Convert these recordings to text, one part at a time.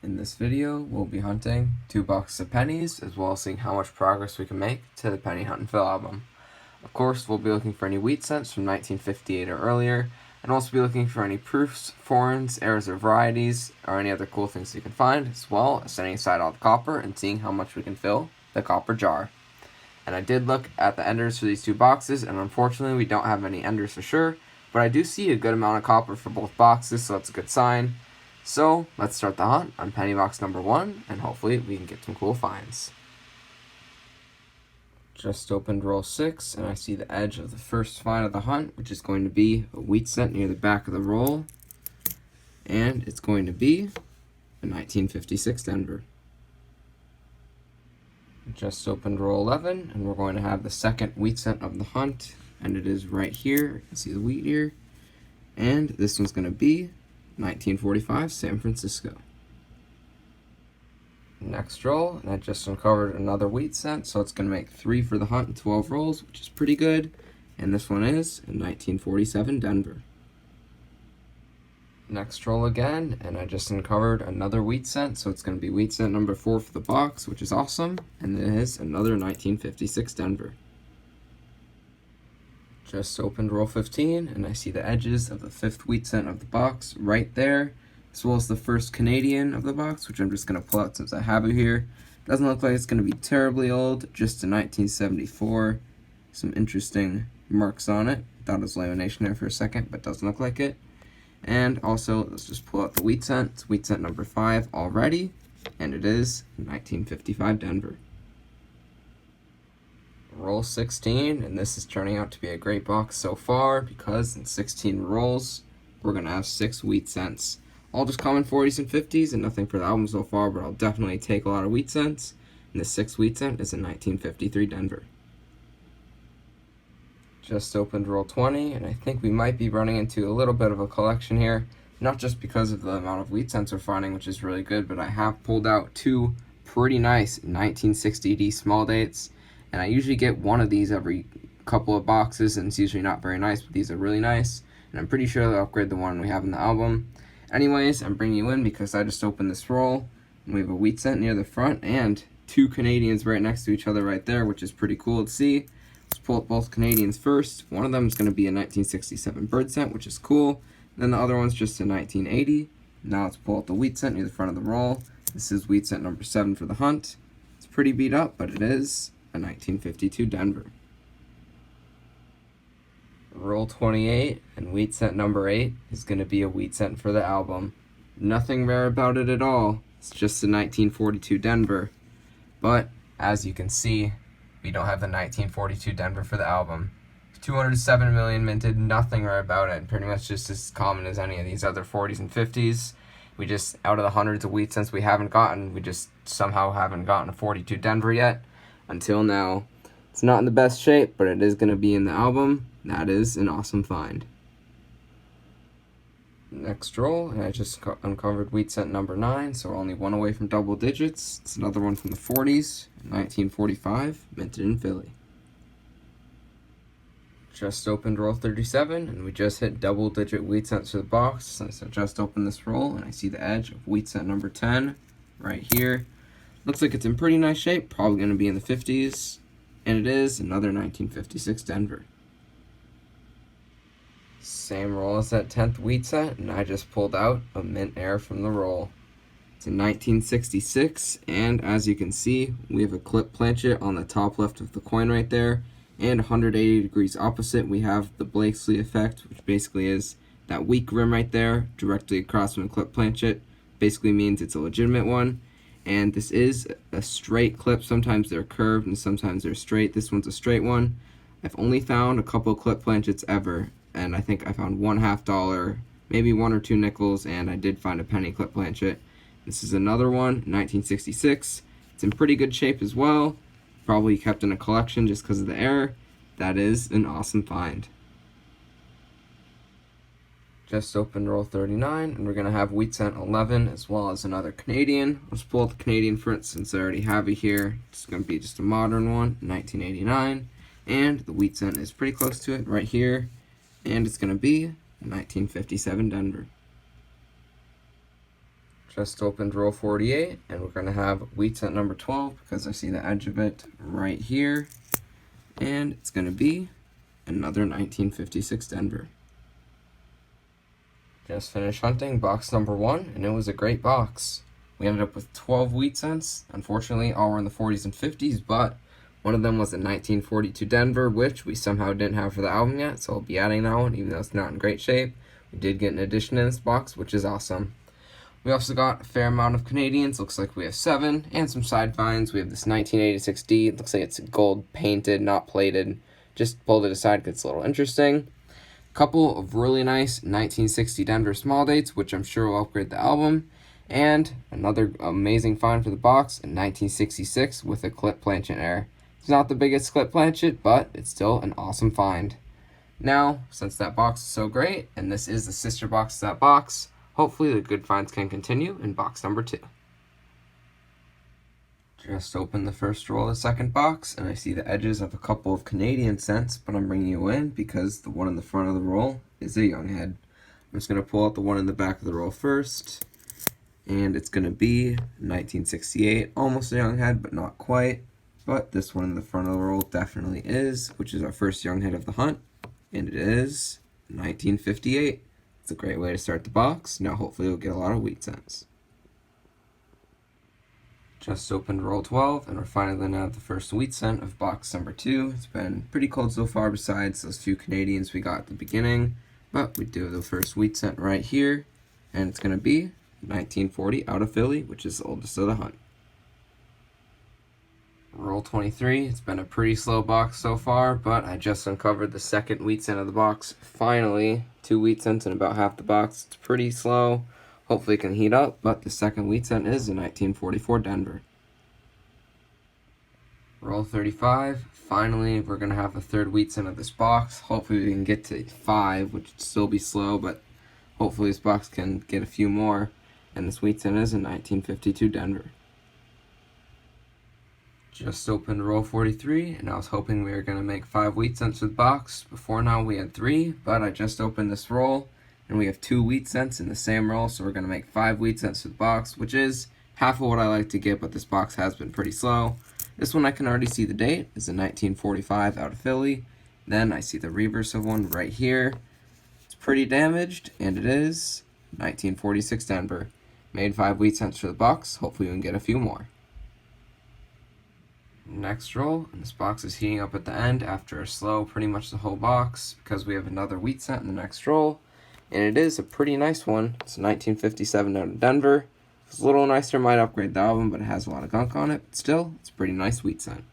In this video, we'll be hunting 2 boxes of pennies, as well as seeing how much progress we can make to the Penny Hunt and Fill album. Of course, we'll be looking for any wheat scents from 1958 or earlier, and also be looking for any proofs, foreigns, errors or varieties, or any other cool things you can find, as well as setting aside all the copper and seeing how much we can fill the copper jar. And I did look at the enders for these 2 boxes, and unfortunately we don't have any enders for sure, but I do see a good amount of copper for both boxes, so that's a good sign. So let's start the hunt on penny box number 1, and hopefully we can get some cool finds. Just opened roll 6, and I see the edge of the first find of the hunt, which is going to be a wheat scent near the back of the roll, and it's going to be a 1956 Denver. Just opened roll 11, and we're going to have the second wheat scent of the hunt, and it is right here. You can see the wheat here, and this one's going to be 1945 San Francisco. Next roll, and I just uncovered another wheat scent, so it's going to make 3 for the hunt in 12 rolls, which is pretty good. And this one is a 1947 Denver. Next roll again, and I just uncovered another wheat scent, so it's going to be wheat scent number 4 for the box, which is awesome. And it is another 1956 Denver. Just opened roll 15, and I see the edges of the 5th wheat scent of the box right there, as well as the first Canadian of the box, which I'm just going to pull out since I have it here. Doesn't look like it's going to be terribly old, just a 1974. Some interesting marks on it. Thought it was lamination there for a second, but doesn't look like it. And also, let's just pull out the wheat scent. It's wheat scent number 5 already, and it is 1955 Denver. Roll 16, and this is turning out to be a great box so far, because in 16 rolls, we're going to have 6 wheat scents. All just common 40s and 50s, and nothing for the album so far, but I'll definitely take a lot of wheat scents. And the 6th wheat scent is a 1953 Denver. Just opened roll 20, and I think we might be running into a little bit of a collection here, not just because of the amount of wheat scents we're finding, which is really good, but I have pulled out 2 pretty nice 1960D small dates, and I usually get one of these every couple of boxes, and it's usually not very nice, but these are really nice, and I'm pretty sure they'll upgrade the one we have in the album. Anyways, I'm bringing you in because I just opened this roll, and we have a wheat scent near the front, and 2 Canadians right next to each other right there, which is pretty cool to see. Let's pull up both Canadians first. One of them is going to be a 1967 bird scent, which is cool. Then the other one's just a 1980. Now let's pull out the wheat scent near the front of the roll. This is wheat scent number 7 for the hunt. It's pretty beat up, but it is a 1952 Denver. Roll 28, and wheat scent number 8 is going to be a wheat scent for the album. Nothing rare about it at all. It's just a 1942 Denver. But, as you can see, we don't have the 1942 Denver for the album. 207 million minted, nothing rare about it, pretty much just as common as any of these other 40s and 50s. We just, out of the hundreds of wheat scents we haven't gotten, we just somehow haven't gotten a 42 Denver yet, until now. It's not in the best shape, but it is going to be in the album. That is an awesome find. Next roll, and I just uncovered wheat scent number 9, so we're only 1 away from double digits. It's another one from the 40s, 1945, minted in Philly. Just opened roll 37, and we just hit double digit wheat scents for the box. So I just opened this roll, and I see the edge of wheat scent number 10 right here. Looks like it's in pretty nice shape, probably going to be in the 50s, and it is another 1956 Denver. Same roll as that 10th wheat scent, and I just pulled out a mint air from the roll. It's in 1966, and as you can see, we have a clip planchet on the top left of the coin right there, and 180 degrees opposite, we have the Blakesley effect, which basically is that weak rim right there, directly across from the clip planchet. Basically means it's a legitimate one, and this is a straight clip. Sometimes they're curved, and sometimes they're straight. This one's a straight one. I've only found a couple clip planchets ever, and I think I found $1/2, maybe 1 or 2 nickels, and I did find a penny clip planchet. This is another one, 1966. It's in pretty good shape as well. Probably kept in a collection just because of the error. That is an awesome find. Just opened roll 39, and we're going to have wheat scent 11 as well as another Canadian. Let's pull out the Canadian first since I already have it here. It's going to be just a modern one, 1989. And the wheat scent is pretty close to it right here. And it's going to be 1957 Denver. Just opened roll 48, and we're going to have wheat cent number 12 because I see the edge of it right here. And it's going to be another 1956 Denver. Just finished hunting box number 1, and it was a great box. We ended up with 12 wheat cents. Unfortunately, all were in the 40s and 50s, but one of them was a 1942 Denver, which we somehow didn't have for the album yet, so I'll be adding that one, even though it's not in great shape. We did get an addition in this box, which is awesome. We also got a fair amount of Canadians. Looks like we have 7, and some side finds. We have this 1986D. It looks like it's gold painted, not plated. Just pulled it aside because it's a little interesting. A couple of really nice 1960 Denver small dates, which I'm sure will upgrade the album. And another amazing find for the box, a 1966 with a clip planchet error. It's not the biggest clip planchet, but it's still an awesome find. Now, since that box is so great, and this is the sister box to that box, hopefully the good finds can continue in box number 2. Just opened the first roll of the second box, and I see the edges of a couple of Canadian cents, but I'm bringing you in because the one in the front of the roll is a young head. I'm just going to pull out the one in the back of the roll first, and it's going to be 1968, almost a young head, but not quite. But this one in the front of the roll definitely is, which is our first young head of the hunt, and it is 1958. It's a great way to start the box. Now hopefully we'll get a lot of wheat cents. Just opened roll 12, and we're finally going to have the first wheat cent of box number 2. It's been pretty cold so far besides those few Canadians we got at the beginning, but we do have the first wheat cent right here, and it's going to be 1940 out of Philly, which is the oldest of the hunt. Roll 23. It's been a pretty slow box so far, but I just uncovered the second wheat cent of the box. Finally, 2 wheat cents in about half the box. It's pretty slow. Hopefully it can heat up, but the second wheat cent is a 1944 Denver. Roll 35. Finally, we're going to have the third wheat cent of this box. Hopefully we can get to 5, which would still be slow, but hopefully this box can get a few more. And this wheat cent is a 1952 Denver. Just opened roll 43, and I was hoping we were going to make 5 wheat cents with the box. Before now we had 3, but I just opened this roll, and we have 2 wheat cents in the same roll, so we're going to make 5 wheat cents with the box, which is half of what I like to get, but this box has been pretty slow. This one I can already see the date is a 1945 out of Philly. Then I see the reverse of one right here. It's pretty damaged, and it is 1946 Denver. Made 5 wheat cents for the box. Hopefully we can get a few more. Next roll, and this box is heating up at the end after a slow pretty much the whole box because we have another wheat cent in the next roll, and it is a pretty nice one. It's a 1957 out of Denver. If it's a little nicer, might upgrade the album, but it has a lot of gunk on it. But still, it's a pretty nice wheat cent.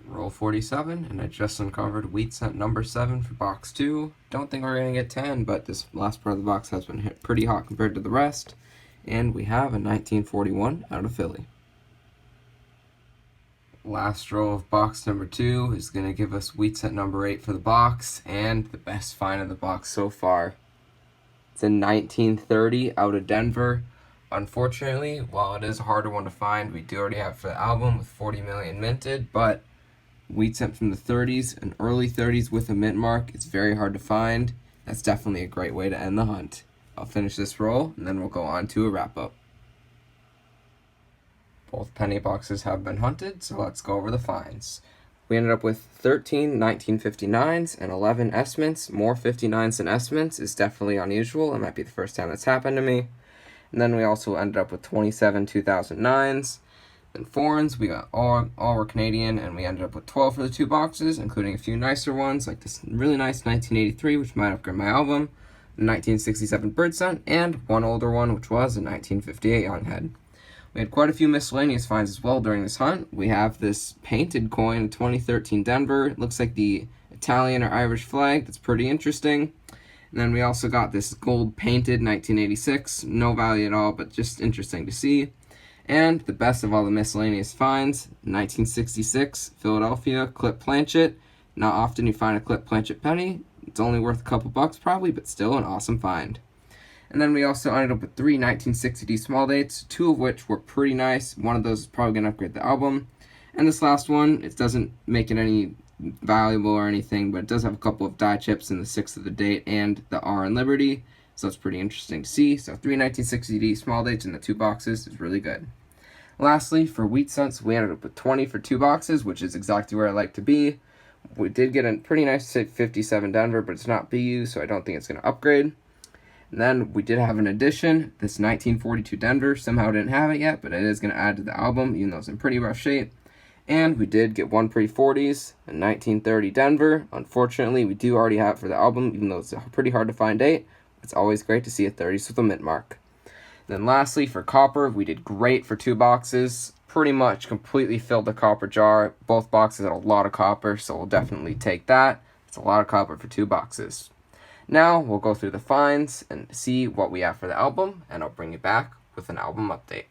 Roll 47, and I just uncovered wheat cent number 7 for box 2. Don't think we're going to get 10, but this last part of the box has been hit pretty hot compared to the rest, and we have a 1941 out of Philly. Last roll of box number 2 is going to give us wheat cent number 8 for the box, and the best find of the box so far. It's a 1930 out of Denver. Unfortunately, while it is a harder one to find, we do already have for the album with 40 million minted, but wheat cent from the 30s and early 30s with a mint mark, it's very hard to find. That's definitely a great way to end the hunt. I'll finish this roll, and then we'll go on to a wrap-up. Both penny boxes have been hunted, so let's go over the finds. We ended up with 13 1959s and 11 S-mints. More 59s than S-mints is definitely unusual. It might be the first time that's happened to me. And then we also ended up with 27 2009s. Then foreigns, we got all were Canadian, and we ended up with 12 for the 2 boxes, including a few nicer ones, like this really nice 1983, which might upgrade my album, a 1967 bird cent, and one older one, which was a 1958 young head. We had quite a few miscellaneous finds as well during this hunt. We have this painted coin, 2013 Denver. It looks like the Italian or Irish flag. That's pretty interesting. And then we also got this gold painted 1986. No value at all, but just interesting to see. And the best of all the miscellaneous finds, 1966 Philadelphia clip planchet. Not often you find a clip planchet penny. It's only worth a couple bucks probably, but still an awesome find. And then we also ended up with 3 1960D small dates, 2 of which were pretty nice. One of those is probably going to upgrade the album. And this last one, it doesn't make it any valuable or anything, but it does have a couple of die chips in the 6th of the date and the R in Liberty. So it's pretty interesting to see. So 3 1960D small dates in the 2 boxes is really good. Lastly, for wheat cents, we ended up with 20 for 2 boxes, which is exactly where I like to be. We did get a pretty nice 57 Denver, but it's not BU, so I don't think it's going to upgrade. And then we did have an addition. This 1942 Denver somehow didn't have it yet, but it is going to add to the album, even though it's in pretty rough shape. And we did get one pre-40s, a 1930 Denver. Unfortunately, we do already have it for the album, even though it's a pretty hard to find date. It's always great to see a 30s with a mint mark. Then lastly, for copper, we did great for 2 boxes. Pretty much completely filled the copper jar. Both boxes had a lot of copper, so we'll definitely take that. It's a lot of copper for 2 boxes. Now, we'll go through the finds and see what we have for the album, and I'll bring you back with an album update.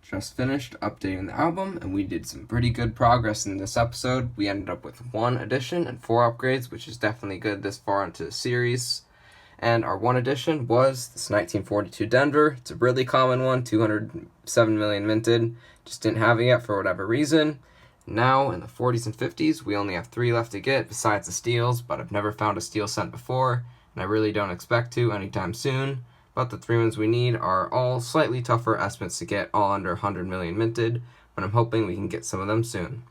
Just finished updating the album, and we did some pretty good progress in this episode. We ended up with 1 addition and 4 upgrades, which is definitely good this far into the series. And our 1 addition was this 1942 Denver. It's a really common one, 207 million minted. Just didn't have it yet for whatever reason. Now, in the 40s and 50s, we only have 3 left to get besides the steals, but I've never found a steal cent before, and I really don't expect to anytime soon. But the 3 ones we need are all slightly tougher estimates to get, all under 100 million minted, but I'm hoping we can get some of them soon.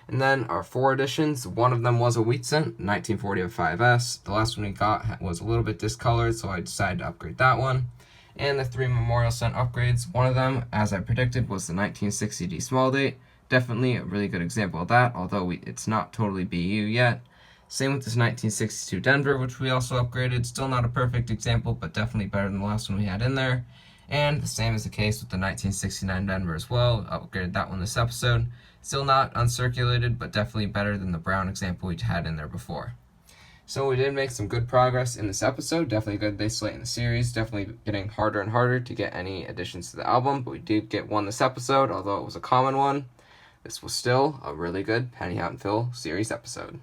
And then our 4 additions, one of them was a wheat cent, 1940 5S. The last one we got was a little bit discolored, so I decided to upgrade that one. And the 3 memorial cent upgrades, one of them, as I predicted, was the 1960D small date. Definitely a really good example of that, although it's not totally BU yet. Same with this 1962 Denver, which we also upgraded. Still not a perfect example, but definitely better than the last one we had in there. And the same is the case with the 1969 Denver as well. Upgraded that one this episode. Still not uncirculated, but definitely better than the brown example we had in there before. So we did make some good progress in this episode. Definitely a good base slate in the series. Definitely getting harder and harder to get any additions to the album, but we did get one this episode, although it was a common one. This was still a really good Penny Out and Fill series episode.